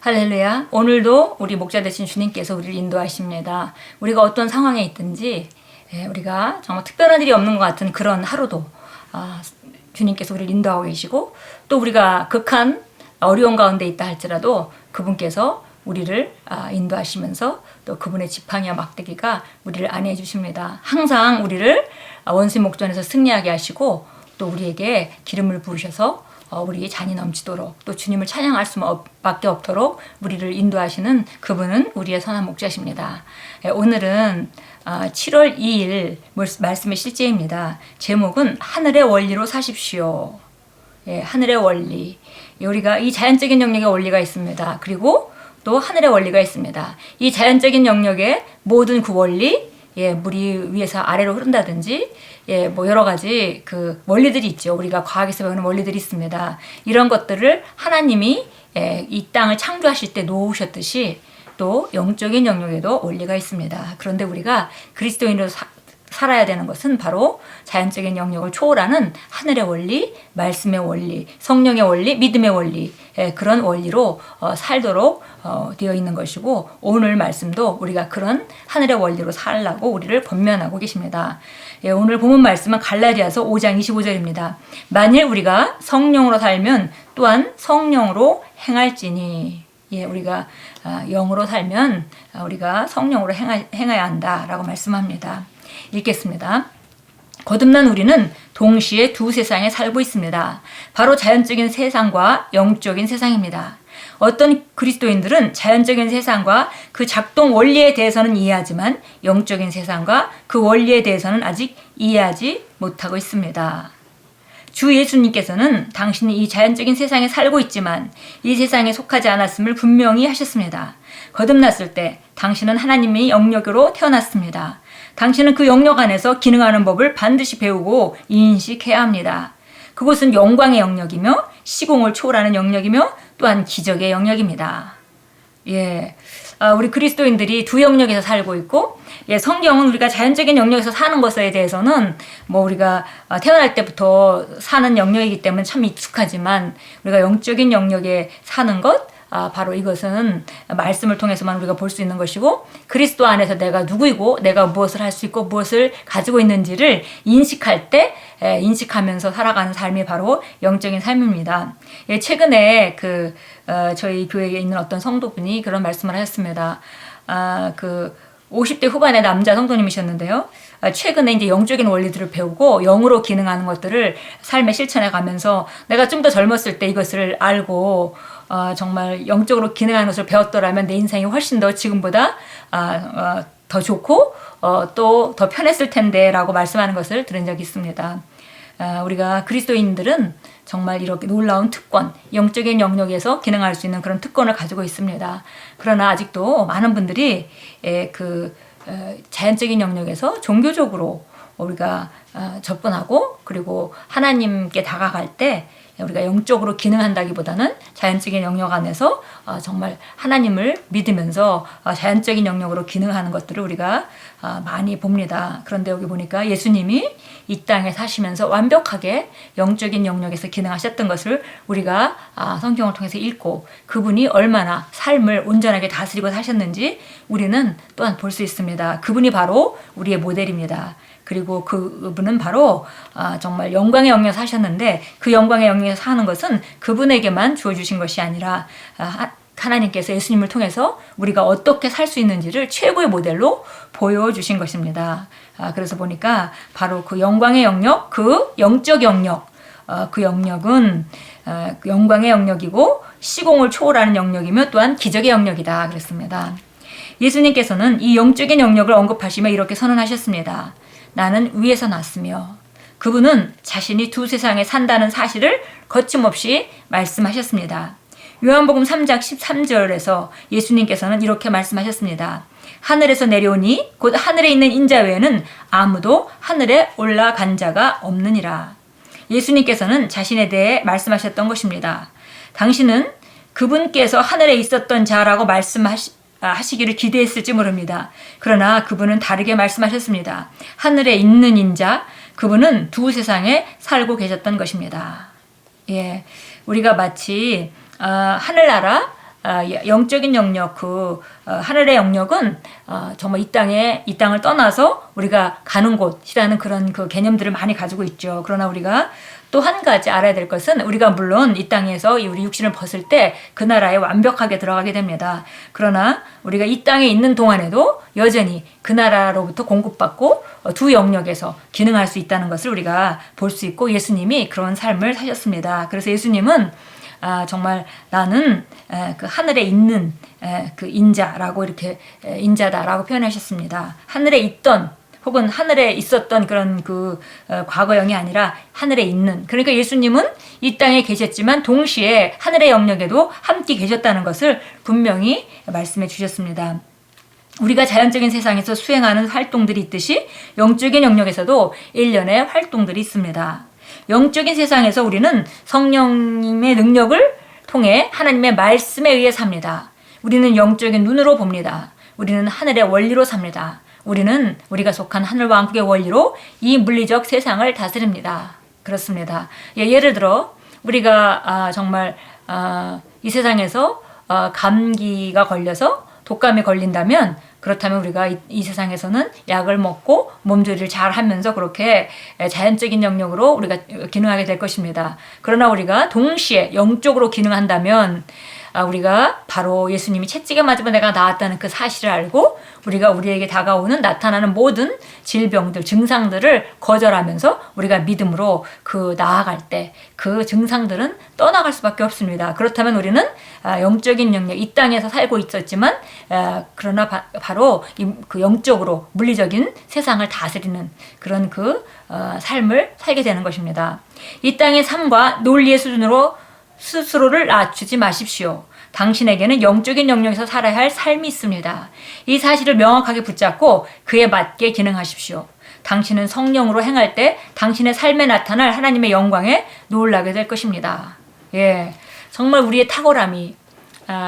할렐루야. 오늘도 우리 목자 되신 주님께서 우리를 인도하십니다. 우리가 어떤 상황에 있든지 우리가 정말 특별한 일이 없는 것 같은 그런 하루도 주님께서 우리를 인도하고 계시고, 또 우리가 극한 어려운 가운데 있다 할지라도 그분께서 우리를 인도하시면서 또 그분의 지팡이와 막대기가 우리를 안위해 주십니다. 항상 우리를 원수의 목전에서 승리하게 하시고, 또 우리에게 기름을 부으셔서 우리 잔이 넘치도록, 또 주님을 찬양할 수밖에 없도록 우리를 인도하시는 그분은 우리의 선한 목자십니다. 오늘은 7월 2일 말씀의 실제입니다. 제목은 하늘의 원리로 사십시오. 하늘의 원리. 우리가 이 자연적인 영역에 원리가 있습니다. 그리고 또 하늘의 원리가 있습니다. 이 자연적인 영역의 모든 그 원리, 물이 위에서 아래로 흐른다든지, 뭐 여러 가지 그 원리들이 있죠. 우리가 과학에서 배우는 원리들이 있습니다. 이런 것들을 하나님이 이 땅을 창조하실 때 놓으셨듯이 또 영적인 영역에도 원리가 있습니다. 그런데 우리가 그리스도인으로 살아야 되는 것은 바로 자연적인 영역을 초월하는 하늘의 원리, 말씀의 원리, 성령의 원리, 믿음의 원리, 그런 원리로 살도록 되어 있는 것이고, 오늘 말씀도 우리가 그런 하늘의 원리로 살라고 우리를 권면하고 계십니다. 오늘 본문 말씀은 갈라디아서 5장 25절입니다. 만일 우리가 성령으로 살면 또한 성령으로 행할지니. 우리가 영으로 살면 우리가 성령으로 행해야 한다라고 말씀합니다. 읽겠습니다. 거듭난 우리는 동시에 두 세상에 살고 있습니다. 바로 자연적인 세상과 영적인 세상입니다. 어떤 그리스도인들은 자연적인 세상과 그 작동 원리에 대해서는 이해하지만 영적인 세상과 그 원리에 대해서는 아직 이해하지 못하고 있습니다. 주 예수님께서는 당신이 이 자연적인 세상에 살고 있지만 이 세상에 속하지 않았음을 분명히 하셨습니다. 거듭났을 때 당신은 하나님의 영역으로 태어났습니다. 당신은 그 영역 안에서 기능하는 법을 반드시 배우고 인식해야 합니다. 그곳은 영광의 영역이며 시공을 초월하는 영역이며 또한 기적의 영역입니다. 우리 그리스도인들이 두 영역에서 살고 있고, 성경은 우리가 자연적인 영역에서 사는 것에 대해서는 뭐 우리가 태어날 때부터 사는 영역이기 때문에 참 익숙하지만, 우리가 영적인 영역에 사는 것, 바로 이것은 말씀을 통해서만 우리가 볼 수 있는 것이고, 그리스도 안에서 내가 누구이고 내가 무엇을 할 수 있고 무엇을 가지고 있는지를 인식할 때, 인식하면서 살아가는 삶이 바로 영적인 삶입니다. 최근에 저희 교회에 있는 어떤 성도분이 그런 말씀을 하셨습니다. 50대 후반의 남자 성도님이셨는데요. 최근에 이제 영적인 원리들을 배우고 영으로 기능하는 것들을 삶에 실천해 가면서, 내가 좀 더 젊었을 때 이것을 알고 정말 영적으로 기능하는 것을 배웠더라면 내 인생이 훨씬 더 지금보다 더 좋고 또 더 편했을 텐데 라고 말씀하는 것을 들은 적이 있습니다. 우리가 그리스도인들은 정말 이렇게 놀라운 특권, 영적인 영역에서 기능할 수 있는 그런 특권을 가지고 있습니다. 그러나 아직도 많은 분들이 자연적인 영역에서 종교적으로 우리가 접근하고, 그리고 하나님께 다가갈 때 우리가 영적으로 기능한다기보다는 자연적인 영역 안에서 정말 하나님을 믿으면서 자연적인 영역으로 기능하는 것들을 우리가 많이 봅니다. 그런데 여기 보니까 예수님이 이 땅에 사시면서 완벽하게 영적인 영역에서 기능하셨던 것을 우리가 성경을 통해서 읽고, 그분이 얼마나 삶을 온전하게 다스리고 사셨는지 우리는 또한 볼 수 있습니다. 그분이 바로 우리의 모델입니다. 그리고 그분은 바로 정말 영광의 영역에서 사셨는데, 그 영광의 영역에서 사는 것은 그분에게만 주어주신 것이 아니라 하나님께서 예수님을 통해서 우리가 어떻게 살 수 있는지를 최고의 모델로 보여주신 것입니다. 그래서 보니까 바로 그 영광의 영역, 그 영적 영역, 그 영역은 영광의 영역이고 시공을 초월하는 영역이며 또한 기적의 영역이다 그랬습니다. 예수님께서는 이 영적인 영역을 언급하시며 이렇게 선언하셨습니다. 나는 위에서 났으며. 그분은 자신이 두 세상에 산다는 사실을 거침없이 말씀하셨습니다. 요한복음 3장 13절에서 예수님께서는 이렇게 말씀하셨습니다. 하늘에서 내려오니 곧 하늘에 있는 인자 외에는 아무도 하늘에 올라간 자가 없느니라. 예수님께서는 자신에 대해 말씀하셨던 것입니다. 당신은 그분께서 하늘에 있었던 자라고 하시기를 기대했을지 모릅니다. 그러나 그분은 다르게 말씀하셨습니다. 하늘에 있는 인자, 그분은 두 세상에 살고 계셨던 것입니다. 우리가 마치 하늘나라 영적인 영역, 하늘의 영역은 정말 이 땅을 떠나서 우리가 가는 곳이라는 그런 그 개념들을 많이 가지고 있죠. 그러나 우리가 또 한 가지 알아야 될 것은 우리가 물론 이 땅에서 우리 육신을 벗을 때 그 나라에 완벽하게 들어가게 됩니다. 그러나 우리가 이 땅에 있는 동안에도 여전히 그 나라로부터 공급받고 두 영역에서 기능할 수 있다는 것을 우리가 볼 수 있고, 예수님이 그런 삶을 사셨습니다. 그래서 예수님은 정말 나는 그 하늘에 있는 그 인자라고 이렇게 인자다라고 표현하셨습니다. 하늘에 있던 혹은 하늘에 있었던 그런 과거형이 아니라 하늘에 있는. 그러니까 예수님은 이 땅에 계셨지만 동시에 하늘의 영역에도 함께 계셨다는 것을 분명히 말씀해 주셨습니다. 우리가 자연적인 세상에서 수행하는 활동들이 있듯이 영적인 영역에서도 일련의 활동들이 있습니다. 영적인 세상에서 우리는 성령님의 능력을 통해 하나님의 말씀에 의해 삽니다. 우리는 영적인 눈으로 봅니다. 우리는 하늘의 원리로 삽니다. 우리는 우리가 속한 하늘왕국의 원리로 이 물리적 세상을 다스립니다. 그렇습니다. 예를 들어 우리가 정말 이 세상에서 감기가 걸려서 독감에 걸린다면, 그렇다면 우리가 이 세상에서는 약을 먹고 몸조리를 잘 하면서 그렇게 자연적인 영역으로 우리가 기능하게 될 것입니다. 그러나 우리가 동시에 영적으로 기능한다면 우리가 바로 예수님이 채찍에 맞으면 내가 나았다는 그 사실을 알고 우리가 우리에게 다가오는 나타나는 모든 질병들, 증상들을 거절하면서 우리가 믿음으로 나아갈 때 그 증상들은 떠나갈 수밖에 없습니다. 그렇다면 우리는 영적인 영역, 이 땅에서 살고 있었지만 그러나 바로 그 영적으로 물리적인 세상을 다스리는 그런 삶을 살게 되는 것입니다. 이 땅의 삶과 논리의 수준으로 스스로를 낮추지 마십시오. 당신에게는 영적인 영역에서 살아야 할 삶이 있습니다. 이 사실을 명확하게 붙잡고 그에 맞게 기능하십시오. 당신은 성령으로 행할 때 당신의 삶에 나타날 하나님의 영광에 놀라게 될 것입니다. 정말 우리의 탁월함이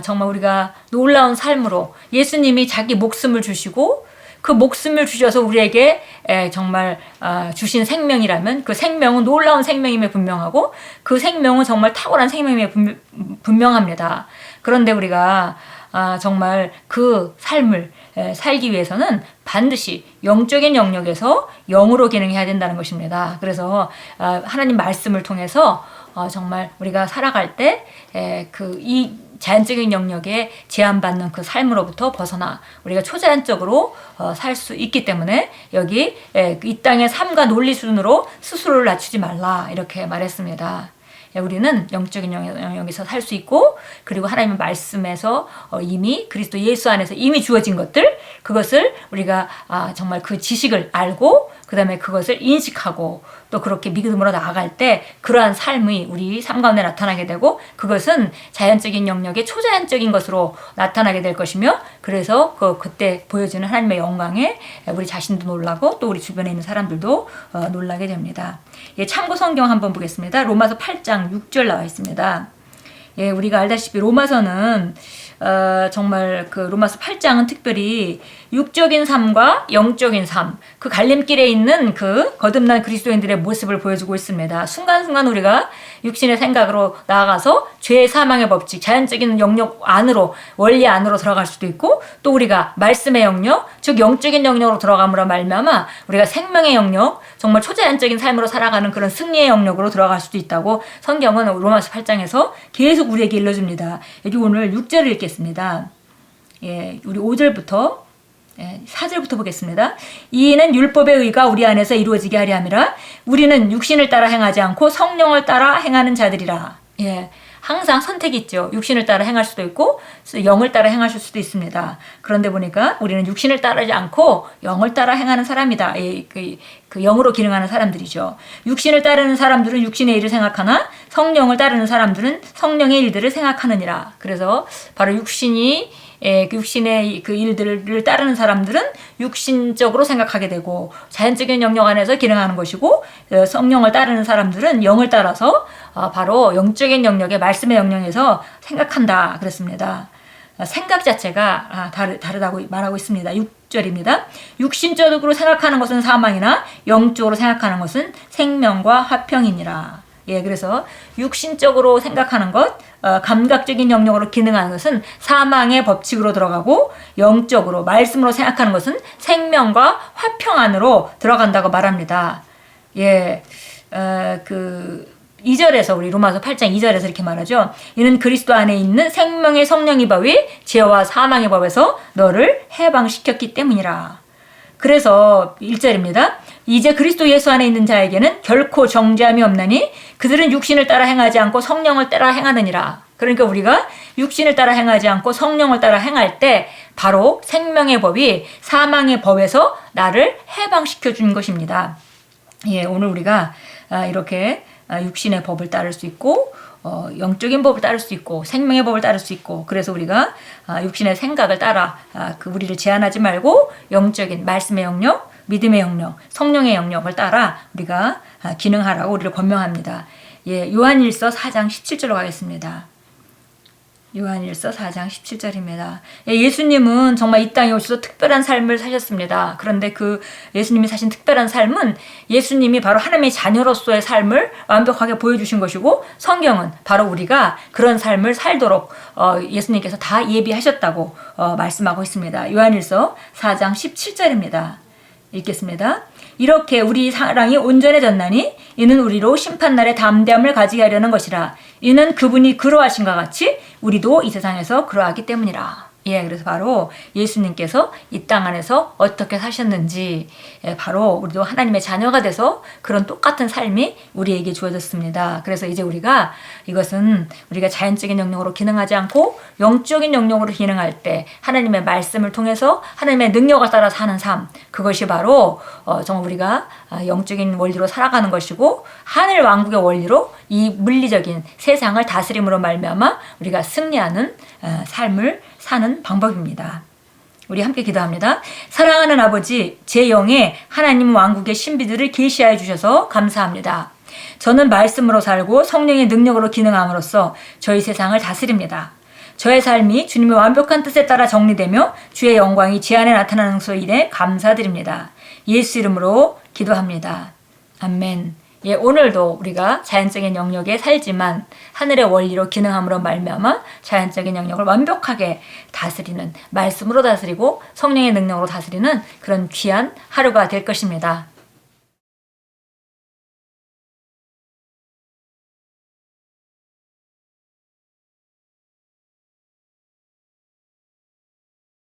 정말 우리가 놀라운 삶으로 예수님이 자기 목숨을 주시고 그 목숨을 주셔서 우리에게 정말 주신 생명이라면 그 생명은 놀라운 생명임에 분명하고 그 생명은 정말 탁월한 생명임에 분명합니다. 그런데 우리가 정말 그 삶을 살기 위해서는 반드시 영적인 영역에서 영으로 기능해야 된다는 것입니다. 그래서 하나님 말씀을 통해서 정말 우리가 살아갈 때 이 자연적인 영역에 제한받는 그 삶으로부터 벗어나 우리가 초자연적으로 살 수 있기 때문에 여기 이 땅의 삶과 논리 수준으로 스스로를 낮추지 말라 이렇게 말했습니다. 우리는 영적인 영역에서 살 수 있고, 그리고 하나님의 말씀에서 이미 그리스도 예수 안에서 이미 주어진 것들, 그것을 우리가 정말 그 지식을 알고 그 다음에 그것을 인식하고 또 그렇게 믿음으로 나아갈 때 그러한 삶이 우리 삶 가운데 나타나게 되고, 그것은 자연적인 영역의 초자연적인 것으로 나타나게 될 것이며, 그래서 그때 보여지는 하나님의 영광에 우리 자신도 놀라고 또 우리 주변에 있는 사람들도 놀라게 됩니다. 참고 성경 한번 보겠습니다. 로마서 8장 6절 나와 있습니다. 우리가 알다시피 로마서는 정말 로마서 8장은 특별히 육적인 삶과 영적인 삶, 그 갈림길에 있는 거듭난 그리스도인들의 모습을 보여주고 있습니다. 순간순간 우리가 육신의 생각으로 나아가서 죄의 사망의 법칙, 자연적인 영역 안으로, 원리 안으로 들어갈 수도 있고, 또 우리가 말씀의 영역, 즉 영적인 영역으로 들어감으로 말미암아 우리가 생명의 영역, 정말 초자연적인 삶으로 살아가는 그런 승리의 영역으로 들어갈 수도 있다고 성경은 로마서 8장에서 계속 우리에게 일러줍니다. 여기 오늘 6절을 읽겠습니다. 우리 5절부터 4절부터 보겠습니다. 이는 율법의 의가 우리 안에서 이루어지게 하려 함이라. 우리는 육신을 따라 행하지 않고 성령을 따라 행하는 자들이라. 항상 선택이 있죠. 육신을 따라 행할 수도 있고 영을 따라 행하실 수도 있습니다. 그런데 보니까 우리는 육신을 따르지 않고 영을 따라 행하는 사람이다. 그 영으로 기능하는 사람들이죠. 육신을 따르는 사람들은 육신의 일을 생각하나 성령을 따르는 사람들은 성령의 일들을 생각하느니라. 그래서 바로 육신의 그 일들을 따르는 사람들은 육신적으로 생각하게 되고 자연적인 영역 안에서 기능하는 것이고, 성령을 따르는 사람들은 영을 따라서 바로 영적인 영역의 말씀의 영역에서 생각한다 그랬습니다. 생각 자체가 다르다고 말하고 있습니다. 6절입니다. 육신적으로 생각하는 것은 사망이나 영적으로 생각하는 것은 생명과 화평이니라. 그래서 육신적으로 생각하는 것, 감각적인 영역으로 기능하는 것은 사망의 법칙으로 들어가고, 영적으로 말씀으로 생각하는 것은 생명과 화평 안으로 들어간다고 말합니다. 예, 2절에서 우리 로마서 8장 2절에서 이렇게 말하죠. 이는 그리스도 안에 있는 생명의 성령의 법이 죄와 사망의 법에서 너를 해방시켰기 때문이라. 그래서 1절입니다. 이제 그리스도 예수 안에 있는 자에게는 결코 정죄함이 없나니 그들은 육신을 따라 행하지 않고 성령을 따라 행하느니라. 그러니까 우리가 육신을 따라 행하지 않고 성령을 따라 행할 때 바로 생명의 법이 사망의 법에서 나를 해방시켜 준 것입니다. 예, 오늘 우리가 이렇게 육신의 법을 따를 수 있고 영적인 법을 따를 수 있고 생명의 법을 따를 수 있고, 그래서 우리가 육신의 생각을 따라 우리를 제한하지 말고 영적인 말씀의 영역, 믿음의 영역, 성령의 영역을 따라 우리가 기능하라고 우리를 권명합니다. 예, 요한일서 4장 17절로 가겠습니다. 요한일서 4장 17절입니다. 예수님은 정말 이 땅에 오셔서 특별한 삶을 사셨습니다. 그런데 그 예수님이 사신 특별한 삶은 예수님이 바로 하나님의 자녀로서의 삶을 완벽하게 보여주신 것이고, 성경은 바로 우리가 그런 삶을 살도록 예수님께서 다 예비하셨다고 말씀하고 있습니다. 요한일서 4장 17절입니다. 읽겠습니다. 이렇게 우리 사랑이 온전해졌나니 이는 우리로 심판날에 담대함을 가지게 하려는 것이라. 이는 그분이 그러하신과 같이 우리도 이 세상에서 그러하기 때문이라. 예, 그래서 바로 예수님께서 이 땅 안에서 어떻게 사셨는지, 바로 우리도 하나님의 자녀가 돼서 그런 똑같은 삶이 우리에게 주어졌습니다. 그래서 이제 이것은 우리가 자연적인 영역으로 기능하지 않고 영적인 영역으로 기능할 때 하나님의 말씀을 통해서 하나님의 능력을 따라 사는 삶, 그것이 바로 정말 우리가 영적인 원리로 살아가는 것이고, 하늘 왕국의 원리로 이 물리적인 세상을 다스림으로 말미암아 우리가 승리하는 삶을 사는 방법입니다. 우리 함께 기도합니다. 사랑하는 아버지, 제 영에 하나님 왕국의 신비들을 계시하여 주셔서 감사합니다. 저는 말씀으로 살고 성령의 능력으로 기능함으로써 저희 세상을 다스립니다. 저의 삶이 주님의 완벽한 뜻에 따라 정리되며 주의 영광이 제 안에 나타나는 것으로 인해 감사드립니다. 예수 이름으로 기도합니다. 아멘. 예, 오늘도 우리가 자연적인 영역에 살지만 하늘의 원리로 기능함으로 말미암아 자연적인 영역을 완벽하게 다스리는, 말씀으로 다스리고 성령의 능력으로 다스리는 그런 귀한 하루가 될 것입니다.